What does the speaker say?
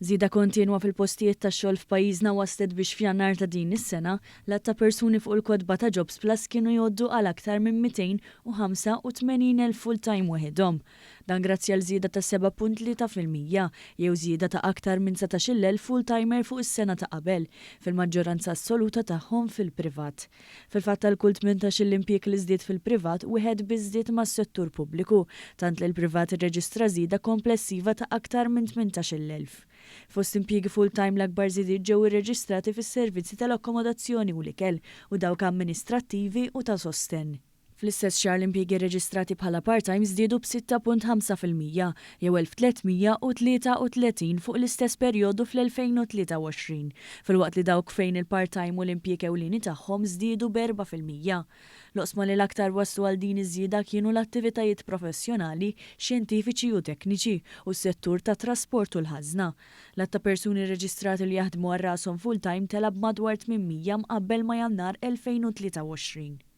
Żieda kontinwa fil-postijiet tax-xogħol f'pajjiżna waslet biex f'Jannar ta' din is-sena l-att ta' persuni fuq il-kotba ta' Jobs Plus kienu jgħoddu għal aktar minn 285,000 full-time waħedhom. Dan grazzi għal żieda ta' 7.3% jew żieda ta' aktar minn 17,000 full-timer fuq is-sena ta' qabel, fil-maġġoranza assoluta tagħhom fil-privat. Fil-fatt tal-kull 18-il impjieg li żdied fil-privat wieħed biss żdied mas-settur pubbliku, tant li l-privat irreġistra żieda komplessiva ta' aktar minn 18,000. Fost impjiegi full-time l-akbar żiediet ġew irreġistrati fis-servizzi tal-akkomodazzjoni u l-ikel u dawk amministrattivi u ta' sostenn. Fl-istess xahar l-impjiegi reġistrati bħala part-time żdiedu b'6.5% jew 1,333 fuq l-istess perjodu fl-2023, filwaqt li dawk fejn il-part-time u l-impjieg ewlieni tagħhom żdiedu b'4%. L-oqsma li l-aktar waslu għal din iż-żieda kienu l-attivitajiet professjonali, xjentifiċi u tekniċi u s-settur ta' trasport u l-ħażna. L-att ta' persuni reġistrati li jaħdmu għal rashom full-time telab madwar 800 mqabbel ma' Jannar 2023.